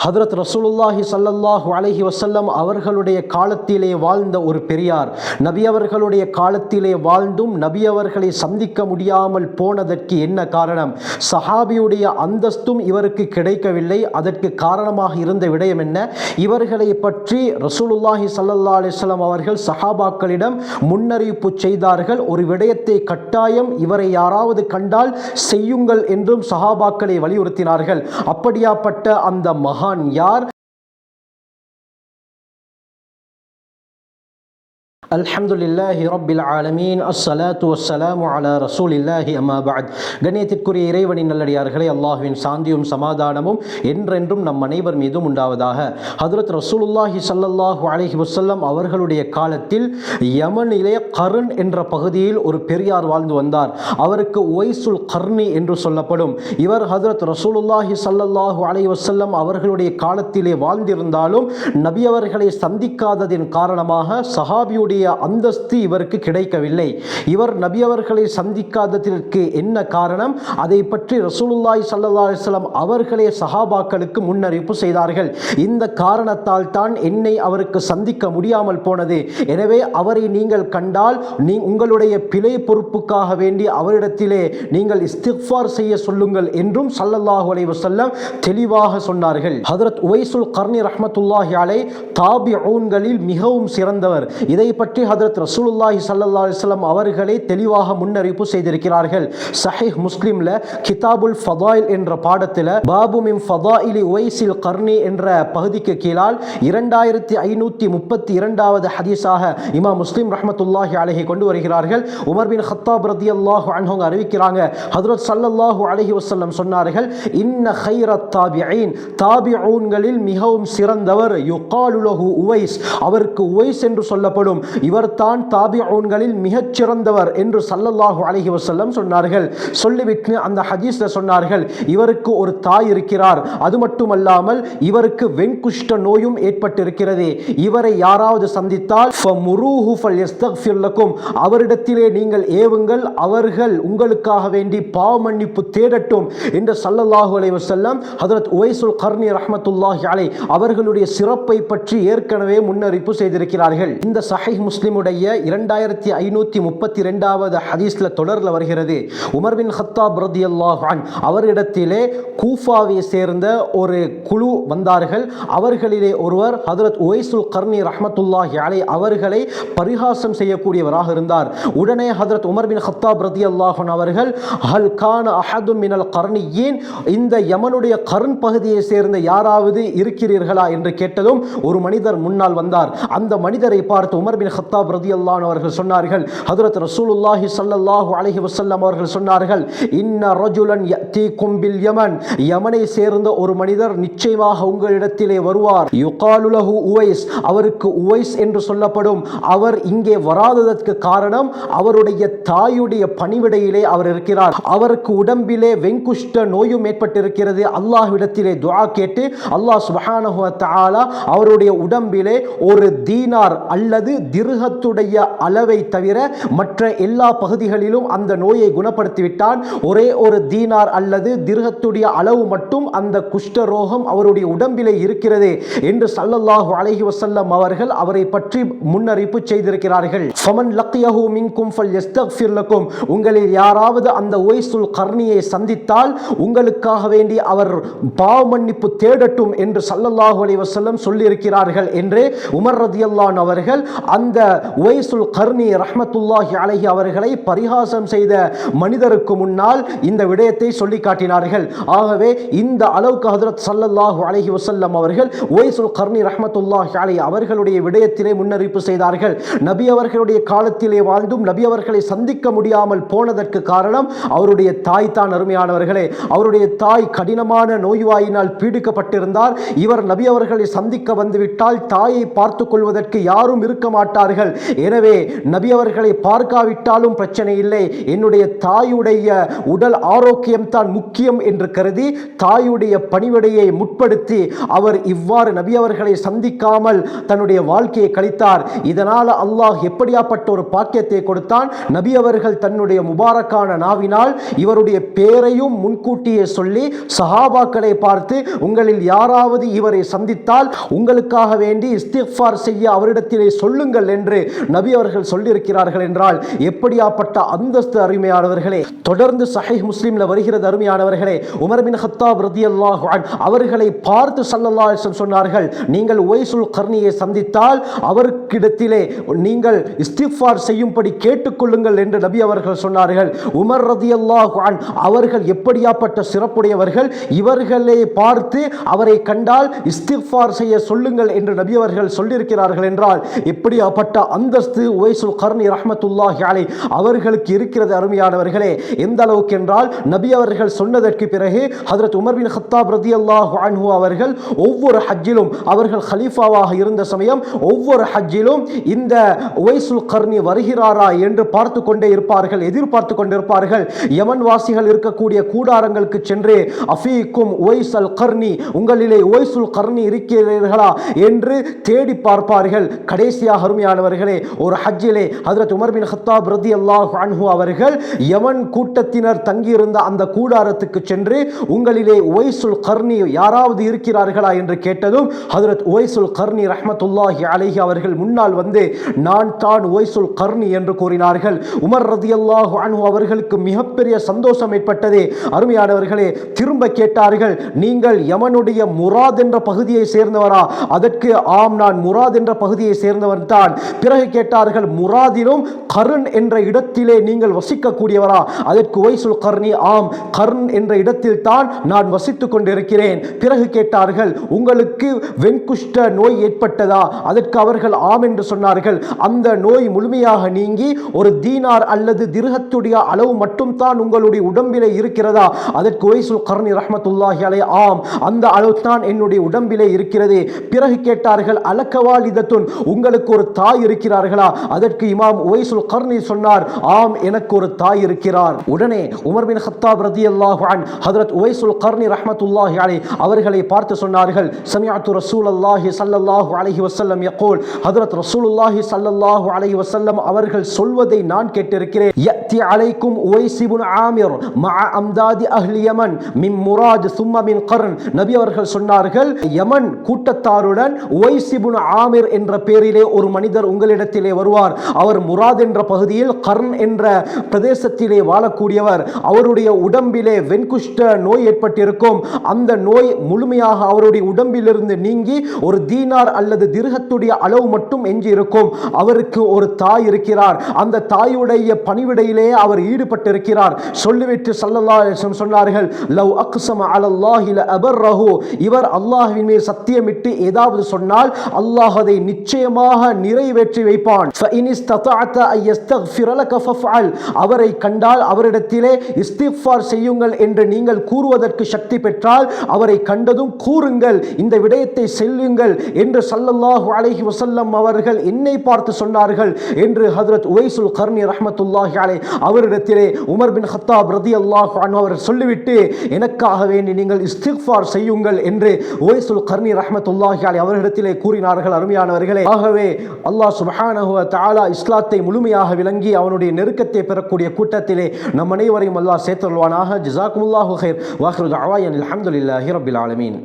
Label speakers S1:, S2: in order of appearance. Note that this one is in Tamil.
S1: ஹதரத் ரசூலுல்லாஹி ஸல்லல்லாஹு அலைஹி வஸல்லம் அவர்களுடைய காலத்திலே வாழ்ந்த ஒரு பெரியார், நபி அவர்களுடைய காலத்திலே வாழ்ந்தும் நபி அவர்களை சந்திக்க முடியாமல் போனதற்கு என்ன காரணம்? சஹாபியுடைய அந்தஸ்தும் இவருக்கு கிடைக்கவில்லை. அதற்கு காரணமாக இருந்த விடயம் என்ன? இவர்களை பற்றி ரசூலுல்லாஹி ஸல்லல்லாஹு அலைஹி வஸல்லம் அவர்கள் சஹாபாக்களிடம் முன்னறிவிப்பு செய்தார்கள். ஒரு விடயத்தை கட்டாயம் இவரை யாராவது கண்டால் செய்யுங்கள் என்றும் சஹாபாக்களை வலியுறுத்தினார்கள். அப்படியாப்பட்ட அந்த மகான் யார்? அல்ஹம்துலில்லாஹி ரப்பில் ஆலமீன், அஸ்ஸலாத்து வஸ்ஸலாமு அலா ரசூலில்லாஹி அம்மா பஅத். கண்ணியத்திற்குரிய இறைவனின் நல்லடியார்களே, அல்லாஹ்வின் சாந்தியும் சமாதானமும் என்றென்றும் நம் அனைவர் மீதும் உண்டாவதாக. ஹதரத் ரசூலுல்லாஹி ஸல்லல்லாஹு அலைஹி வஸல்லம் அவர்களுடைய காலத்தில் யமனிலே கர்ன் என்ற பகுதியில் ஒரு பெரியார் வாழ்ந்து வந்தார். அவருக்கு உவைசுல் கர்னி என்று சொல்லப்படும். இவர் ஹதரத் ரசூலுல்லாஹி ஸல்லல்லாஹு அலைஹி வஸல்லம் அவர்களுடைய காலத்திலே வாழ்ந்திருந்தாலும் நபி அவர்களை சந்திக்காததின் காரணமாக சஹாபியுடைய அந்தஸ்து இவருக்கு கிடைக்கவில்லை. இவர் நபி அவர்களை சந்திக்காததற்கு என்ன காரணம்? அதை பற்றி ரசூலுல்லாஹி ஸல்லல்லாஹு அலைஹி வஸல்லம் அவர்களே சஹாபாக்களுக்கு முன்னறிவிப்பு செய்தார்கள். இந்த காரணத்தால் தான் என்னை அவருக்கு சந்திக்க முடியாமல் போனது. எனவே அவரை நீங்கள் கண்டால் உங்களுடைய பிழை பொறுப்புக்காக வேண்டி அவரிடத்திலே நீங்கள் இஸ்திக்ஃபார் செய்ய சொல்லுங்கள் என்றும் ஸல்லல்லாஹு அலைஹி வஸல்லம் தெளிவாக சொன்னார்கள். ஹதரத் உவைசுல் கர்னி ரஹ்மத்துல்லாஹி அலைஹி தாபிஊன்களில் மிகவும் சிறந்தவர். இதை பற்றி ஹதரத் ரசூலுல்லாஹி ஸல்லல்லாஹு அலைஹி வஸல்லம் அவர்களே தெளிவாக முன்னறிவிப்பு செய்திருக்கிறார்கள். சஹீஹ் முஸ்லிம்ல கிதாபுல் ஃபதாயில் என்ற பாடத்தில் பாபு மின் ஃபதாயிலி உவைசில் கர்னி என்ற பகுதிக்கு கீழால் 2532வது ஹதீஸாக இமாம் முஸ்லிம் ரஹ்மத்துல்லாஹி அலைஹி கொண்டு வருகிறார்கள். உமர் பின் கத்தாப் ரலியல்லாஹு அன்ஹு அறிவிக்கிறாங்க, ஹதரத் ஸல்லல்லாஹு அலைஹி வஸல்லம் சொன்னார்கள், இன்ன கைரத் தாபிஈன், தாபிஊன்களில் மிகவும் சிறந்தவர் யுகாலு லஹு உவைஸ், அவருக்கு உவைஸ் என்று சொல்லப்படும். இவர்தான் தாபிஊன்களில் மிகச் சிறந்தவர் என்று ஸல்லல்லாஹு அலைஹி வஸல்லம் சொன்னார்கள். சொல்லிவிட்டு அந்த ஹதீஸ்ல சொன்னார்கள், இவருக்கு ஒரு தாய் இருக்கிறார். அது மட்டுமல்லாமல் இவருக்கு வெண்குஷ்ட நோயும் ஏற்பட்டிருக்கிறது. இவரை யாராவது சந்தித்தால் ஃபமுரூஹு ஃபல்யஸ்தக்ஃபிர் லக்கும், அவரிடத்திலே நீங்கள் ஏவுங்கள், அவர்கள் உங்களுக்காக வேண்டி பாவ மன்னிப்பு தேடட்டும் என்று ஸல்லல்லாஹு அலைஹி வஸல்லம் ஹதரத் உவைசுல் கர்னி ரஹ்மத்துல்லாஹி அலைஹி அவர்களுடைய சிறப்பை பற்றி ஏற்கனவே முன்னறிவிப்பு செய்திருக்கிறார்கள். இந்த சஹீஹ் முஸ்லிமுடைய 2532வது ஹதீஸ்ல தொடர்ல வருகிறது. உமர் பின் கத்தாப் ரலியல்லாஹு அன்ஹு அவரிடத்திலே கூஃபாவை சேர்ந்த ஒரு குழு வந்தார்கள். அவர்களிலே ஒருவர் ஹதரத் உவைசுல் கர்னி ரஹ்மத்துல்லாஹி அலைஹி அவர்களை பரிகாசம் செய்யக்கூடியவராக இருந்தார். உடனே ஹதரத் உமர் பின் கத்தாப் ரலியல்லாஹு அன்ஹு அவர்கள், ஹல் கான அஹது மினல் கர்னியீன், இந்த யமனுடைய கர்ன் பகுதியை சேர்ந்த யாராவது இருக்கிறீர்களா என்று கேட்டதும் ஒரு மனிதர் முன்னால் வந்தார். அந்த மனிதரை பார்த்து உமர் பின் கத்தாப் ரலியல்லாஹு அன்ஹு அவர்கள் சொன்னார்கள், ஹதரத் ரசூலுல்லாஹி ஸல்லல்லாஹு அலைஹி வஸல்லம் அவர்கள் சொன்னார்கள், இன்ன ரஜுலன் யதீகும் பில் யமன், யமனை சேர்ந்த ஒரு மனிதர் நிச்சயமாக உங்களிடத்திலே வருவார். யுகாலு லஹு உவைஸ், அவருக்கு உவைஸ் என்று சொல்லப்படும். அவர் இங்கே வராததற்கு காரணம் அவருடைய தாயுடைய பணிவிடையிலே அவர் இருக்கிறார். அவருக்கு உடம்பிலே வெண்குஷ்ட நோயும் ஏற்பட்டிருக்கிறது. அல்லாஹ்விடத்திலே துஆ கேட்டு அல்லாஹ் சுப்ஹானஹு வ தஆலா அவருடைய உடம்பிலே ஒரு தீனார் அல்லது திர்ஹத்துடைய அளவை தவிர மற்ற எல்லா பகுதிகளிலும் அந்த நோயை குணப்படுத்திவிட்டான். ஒரே ஒரு தீனார் அல்லது திர்ஹத்துடைய அளவு மட்டும் அந்த குஷ்ட ரோகம் அவருடைய உடம்பிலே இருக்கிறது என்று ஸல்லல்லாஹு அலைஹி வஸல்லம் அவர்கள் அவரை பற்றி முன்னறிவிப்பு செய்திருக்கிறார்கள். ஃபமன் லக்கியஹு மின்கும் ஃபல்யஸ்தக்ஃபிர் லக்கும், உங்களில் யாராவது அந்த உவைசுல் கர்னியை சந்தித்தால் உங்களுக்காக வேண்டி அவர் பாவ மன்னிப்பு தேடட்டும் என்று ஸல்லல்லாஹு அலைஹி வஸல்லம் சொல்லி இருக்கிறார்கள் என்று உமர் ரலியல்லாஹு அன்ஹு அவர்கள் அந்த உவைசுல் கர்னி ரஹ்மத்துல்லாஹி அலைஹி அவர்களை பரிகாசம் செய்த மனிதருக்கு முன்னால் இந்த விடயத்தை சொல்லி காட்டினார்கள். ஆகவே இந்த அளவுக்கு ஹஜ்ரத் ஸல்லல்லாஹு அலைஹி வஸல்லம் அவர்கள் உவைசுல் கர்னி ரஹ்மத்துல்லாஹி அலைஹி அவர்களுடைய விடயத்திலே முன்னறிவிப்பு செய்தார்கள். நபி அவர்களுடைய காலத்திலே வாழ்ந்தும் நபி அவர்களை சந்திக்க முடியாமல் போனதற்கு காரணம் அவருடைய தாய் தான். அருமையானவர்களே, அவருடைய தாய் கடினமான நோய்வாயினால் பீடிக்கப்பட்டிருந்தார். இவர் நபி அவர்களை சந்திக்க வந்துவிட்டால் தாயை பார்த்துக் கொள்வதற்கு யாரும் இருக்க மாட்டார் சொல்கிறார்கள், எனவே நபி அவர்களை பார்க்காவிட்டாலும் பிரச்சனை இல்லை, என்னுடைய தாயுடைய உடல் ஆரோக்கியம் தான் முக்கியம் என்று கருதி தாயுடைய பணிவிடையை முற்படுத்தி அவர் இவ்வாறு நபி அவர்களை சந்திக்காமல் தன்னுடைய வாழ்க்கையை கழித்தார். இதனால் அல்லாஹ் எப்படியாப்பட்ட ஒரு பாக்கியத்தை கொடுத்தான். நபி அவர்கள் தன்னுடைய முபாரக்கான நாவினால் இவருடைய பேரையும் முன்கூட்டியே சொல்லி சஹாபாக்களை பார்த்து, உங்களில் யாராவது இவரை சந்தித்தால் உங்களுக்காக வேண்டி இஸ்திக்ஃபார் செய்ய அவரிடத்திலே சொல்லுங்கள் என்று நபி அவர்கள் சொல்லியிருக்கிறார்கள் என்றால் எப்படியாப்பட்ட அந்தஸ்து அருமையானவர்களே. தொடர்ந்து சஹீஹ் முஸ்லிம்ல வருகிறது அருமையானவர்களே, உமர் பின் கத்தாப் ரலியல்லாஹு அன்ஹு அவர்களை பார்த்து ஸல்லல்லாஹு அலைஹி வஸல்லம் சொன்னார்கள், நீங்கள் உவைசுல் கர்னியை சந்தித்தால் அவருக்கிடத்திலே நீங்கள் இஸ்திக்ஃபார் செய்யும்படி கேட்டுக்கொள்ளுங்கள் என்று நபி அவர்கள் சொன்னார்கள். உமர் ரலியல்லாஹு அன்ஹு அவர்கள் எப்படியாப்பட்ட சிறப்புடையவர்கள், இவர்களை பார்த்து அவரை கண்டால் இஸ்திக்ஃபார் செய்ய சொல்லுங்கள் என்று நபி அவர்கள் சொல்லியிருக்கிறார்கள் என்றால் எப்படியாப்பட்ட அந்தஸ்து உவைசுல் கர்னி ரஹ்மத்துல்லாஹி அலைஹி அவர்களுக்கு இருக்கிறது அருமையானவர்களே. எந்த அளவுக்கு என்றால் நபி அவர்கள் சொன்னதற்கு பிறகு ஹஜ்ரத் உமர் பின் கத்தாப் ரலியல்லாஹு அன்ஹு அவர்கள் ஒவ்வொரு ஹஜ்ஜிலும், அவர்கள் கலீஃபாவாக இருந்த சமயம் ஒவ்வொரு ஹஜ்ஜிலும் இந்த உவைசுல் கர்னி வருகிறாரா என்று பார்த்து கொண்டே இருப்பார்கள், எதிர்பார்த்து கொண்டிருப்பார்கள். யமன் வாசிகள் இருக்கக்கூடிய கூடாரங்களுக்கு சென்று அஃபீக்கும் உவைஸ் அல் கர்னி, உங்களிலே உவைசுல் கர்னி இருக்கிறீர்களா என்று தேடி பார்ப்பார்கள். கடைசியாக அருமையானவர்களே, ஒரு ஹஜ்ஜிலே ஹஜ்ரத் உமர் பின் கத்தாப் ரலியல்லாஹு அன்ஹு அவர்கள் யமன் கூட்டத்தினர் தங்கியிருந்த அந்த கூடாரத்துக்கு சென்று உங்களிலே உவைசுல் கர்னி யாராவது இருக்கிறார்களா என்று கேட்டதும் ஹஜ்ரத் உவைசுல் கர்னி ரஹ்மத்துல்லாஹி அலைஹி அவர்கள் முன்னால் வந்து நான் தான் உவைசுல் கர்னி என்று கூறினார்கள். உமர் ரலியல்லாஹு அன்ஹு அவர்களுக்கு மிகப்பெரிய சந்தோஷம் ஏற்பட்டது. அருமையானவர்களே, திரும்ப கேட்டார்கள், நீங்கள் யமனுடைய முராத் என்ற பகுதியை சேர்ந்தவரா? அதற்கு ஆம், நான் முராத் என்ற பகுதியை சேர்ந்தவன் தான். பிறகு கேட்டார்கள், முராதிலும் கர்ன் என்ற இடத்திலே நீங்கள் வசிக்கக்கூடியவரா? அதற்கு உவைசுல் கர்னி ஆம், கர்ன் என்ற இடத்தில் தான் நான் வசித்துக் கொண்டிருக்கிறேன். பிறகு கேட்டார்கள், உங்களுக்கு வெண்குஷ்ட நோய் ஏற்பட்டதா? அதற்கு அவர்கள் ஆம் என்று சொன்னார்கள். அந்த நோய் முழுமையாக நீங்கி ஒரு தீனார் அல்லது திர்ஹத்துடைய அளவு மட்டும் தான் உங்களுடைய உடம்பிலே இருக்கிறதா? அதற்கு உவைசுல் கர்னி ரஹ்மத்துல்லாஹி அலைஹி ஆம், அந்த அளவு தான் என்னுடைய உடம்பிலே இருக்கிறது. பிறகு கேட்டார்கள், அலக்கவாலிதத்துன், உங்களுக்கு ஒரு தாய் இருக்கிறார்களா? அதற்கு இமாம் உவைசுல் கர்னி சொன்னார், ஆம், எனக்கு ஒரு தாய் இருக்கிறார். உடனே உமர் பின் கத்தாப் ரலியல்லாஹு அன்ஹு ஹஜ்ரத் உவைசுல் கர்னி ரஹ்மத்துல்லாஹி அலைஹி அவர்களை பார்த்து சொன்னார்கள், சமிஅத்து ரசூலுல்லாஹி ஸல்லல்லாஹு அலைஹி வஸல்லம் யகூல், ஹஜ்ரத் ரசூலுல்லாஹி ஸல்லல்லாஹு அலைஹி வஸல்லம் அவர்கள் சொல்வதை நான் கேட்டிருக்கிறேன். யத்தி அலைக்கும் உவைஸ் இப்னு ஆமிர் மஅ அம்தாதி அஹ்லி யமன் மின் முராத் சும்ம மின் கர்ன். நபி அவர்கள் சொன்னார்கள், யமன் கூட்டத்தாருடன் உவைஸ் இப்னு ஆமிர் என்ற பெயரிலே ஒரு மனிதர் உங்களிடத்திலே வருவார். அவர் முராத் என்ற பகுதியில் கர்ன் என்ற பிரதேசத்திலே வாழக்கூடியவர். அவருடைய உடம்பிலே வெண்குஷ்ட நோய் ஏற்பட்டிருக்கும். அந்த நோய் முழுமையாக அவருடைய உடம்பிலிருந்து நீங்கி ஒரு தீனார் அல்லது திர்ஹத்துடைய அளவு மட்டும் எஞ்சி இருக்கும். அவருக்கு ஒரு தாய் இருக்கிறார். அந்த தாயுடைய பணிவிடையிலே அவர் ஈடுபட்டிருக்கிறார். சொல்லிவிட்டு ஸல்லல்லாஹு அலைஹி வஸல்லம் சொன்னார்கள், லவ் அக்ஸம அலல்லாஹி லஅபர்ரஹு, இவர் அல்லாஹ்வின் மீது சத்தியமிட்டு ஏதாவது சொன்னால் அல்லாஹ் அதை நிச்சயமாக நிறைவேற்றி வைப்பான். ஃபஇன் இஸ்ததஅத அன் யஸ்தக்ஃபிர லக ஃபஃஅல், அவரை கண்டால் அவரிடத்திலே இஸ்திக்ஃபார் செய்யுங்கள் என்று நீங்கள் கூறுவதற்கு சக்தி பெற்றால் அவரை கண்டதும் கூறுங்கள், இந்த விடயத்தை செல்லுங்கள் என்று ஸல்லல்லாஹு அலைஹி வஸல்லம் அவர்கள் என்னை பார்த்து சொன்னார்கள் என்று ஹஜ்ரத் உவைசுல் கர்னி ரஹ்மத்துல்லாஹி அலைஹி அவரிடத்திலே உமர் பின் கத்தாப் ரலியல்லாஹு அன்ஹு அவர் சொல்லிவிட்டு எனக்காக வேண்டி நீங்கள் இஸ்திக்ஃபார் செய்யுங்கள் என்று உவைசுல் கர்னி ரஹ்மத்துல்லாஹி அலைஹி அவரிடத்திலே கூறினார்கள். அருமையானவர்களே, ஆகவே அல்லாஹ் சுப்ஹானஹு வ தஆலா இஸ்லாத்தை முழுமையாக விளங்கி அவனுடைய நெருக்கத்தை பெறக்கூடிய கூட்டத்திலே நம் அனைவரையும் அல்லாஹ் சேர்த்தருள்வானாக. ஜஸாக்குமுல்லாஹு கைர். வாஹிரு தஅவானா அல்ஹம்துலில்லாஹி ரப்பில் ஆலமீன்.